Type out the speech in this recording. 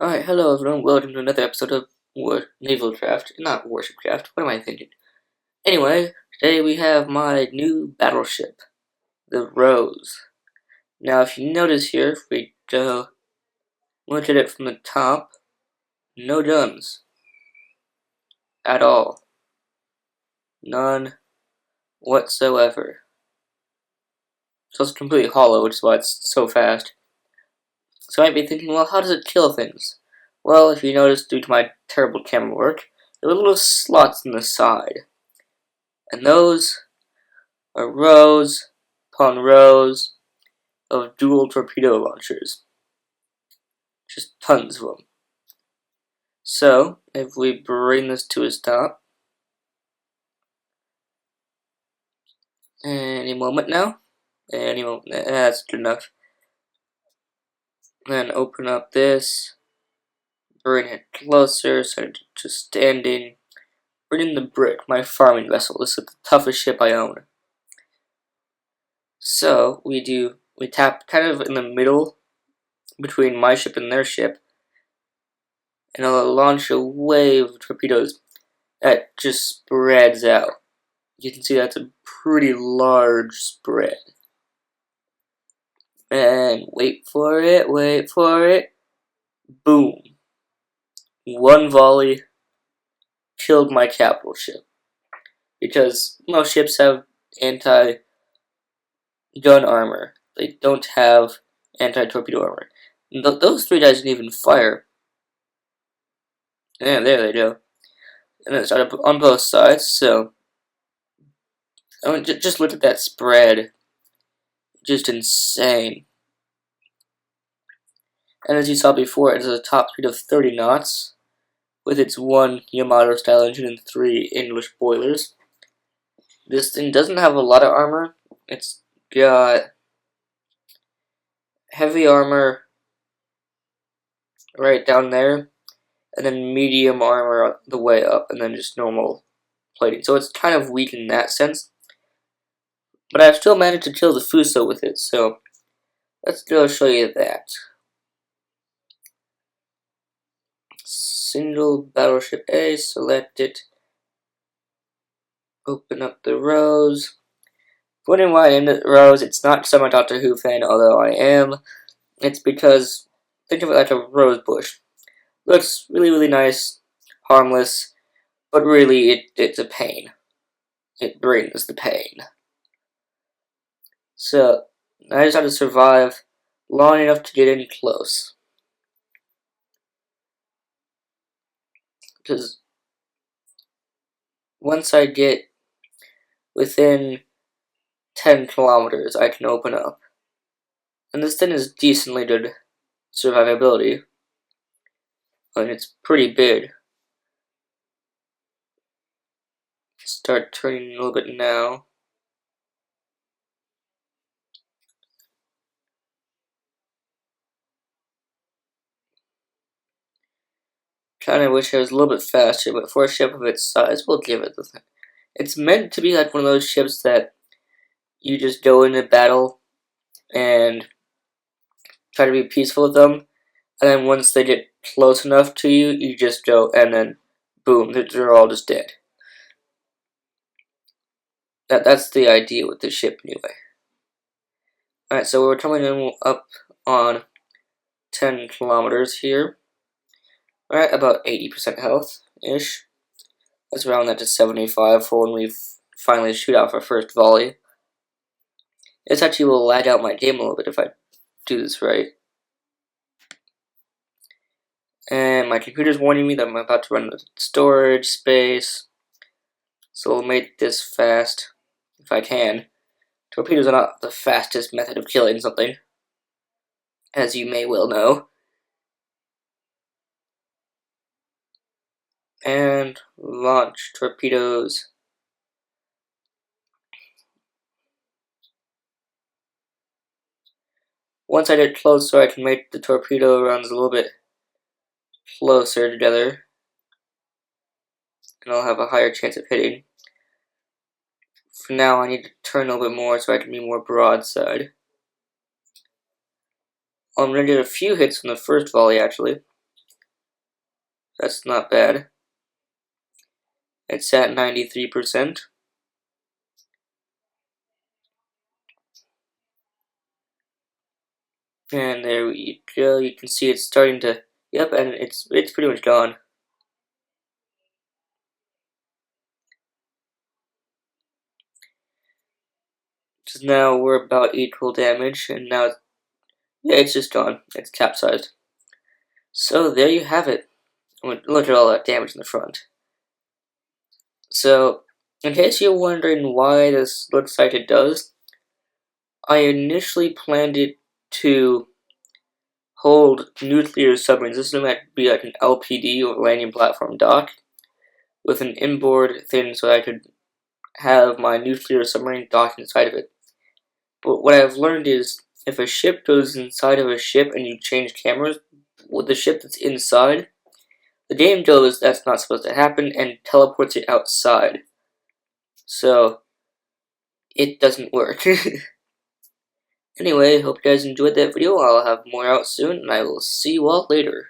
Alright, hello everyone, welcome to another episode of Naval Draft, not Warship Draft, what am I thinking? Anyway, today we have my new battleship, the Rose. Now if you notice here, if we look at it from the top, no guns. At all. None whatsoever. So it's completely hollow, which is why it's so fast. So you might be thinking, well, how does it kill things? Well, if you notice, due to my terrible camera work, there are little slots on the side. And those are rows upon rows of dual torpedo launchers. Just tons of them. So, if we bring this to a stop, any moment now, that's good enough. Then open up this, bring it closer, so it's just standing. Bring in the brick, my farming vessel. This is the toughest ship I own. So, we tap kind of in the middle between my ship and their ship, and I'll launch a wave of torpedoes that just spreads out. You can see that's a pretty large spread. And wait for it. Boom. One volley killed my capital ship. Because most ships have anti-gun armor. They don't have anti-torpedo armor. Those three guys didn't even fire. Yeah, there they go. And it started on both sides, so I mean, just look at that spread. Just insane. And as you saw before, it has a top speed of 30 knots, with its one Yamato style engine and 3 English boilers. This thing doesn't have a lot of armor. It's got heavy armor right down there, and then medium armor the way up, and then just normal plating. So it's kind of weak in that sense. But I've still managed to kill the Fuso with it, so let's go show you that. Single Battleship A, select it. Open up the rows. Wondering why I named it Rose? It's not because I'm a Doctor Who fan, although I am. It's because, think of it like a rose bush. Looks really, really nice, harmless, but really it's a pain. It brings the pain. So, I just have to survive long enough to get in close. Because once I get within 10 kilometers, I can open up. And this thing is decently good survivability. And it's pretty big. Start turning a little bit now. Kinda wish I was a little bit faster, but for a ship of its size, we'll give it the thing. It's meant to be like one of those ships that you just go into battle and try to be peaceful with them, and then once they get close enough to you, you just go, and then boom, they're all just dead. That's the idea with this ship anyway. Alright, so we're coming in up on 10 kilometers here. Alright, about 80% health-ish. Let's round that to 75 for when we finally shoot off our first volley. This actually will lag out my game a little bit if I do this right. And my computer's warning me that I'm about to run out of storage space. So we'll make this fast, if I can. Torpedoes are not the fastest method of killing something, as you may well know. And launch torpedoes. Once I get closer, I can make the torpedo runs a little bit closer together, and I'll have a higher chance of hitting. For now, I need to turn a little bit more so I can be more broadside. I'm going to get a few hits on the first volley, actually. That's not bad. It's at 93%. And there we go. You can see it's starting to. Yep, and it's pretty much gone. So now we're about equal damage, and now yeah, it's just gone. It's capsized. So there you have it. Look at all that damage in the front. So, in case you're wondering why this looks like it does, I initially planned it to hold nuclear submarines. This is going to be like an LPD or landing platform dock with an inboard thing so I could have my nuclear submarine dock inside of it. But what I've learned is if a ship goes inside of a ship and you change cameras with the ship that's inside, the game knows that's not supposed to happen and teleports it outside. So, it doesn't work. Anyway, hope you guys enjoyed that video. I'll have more out soon, and I will see you all later.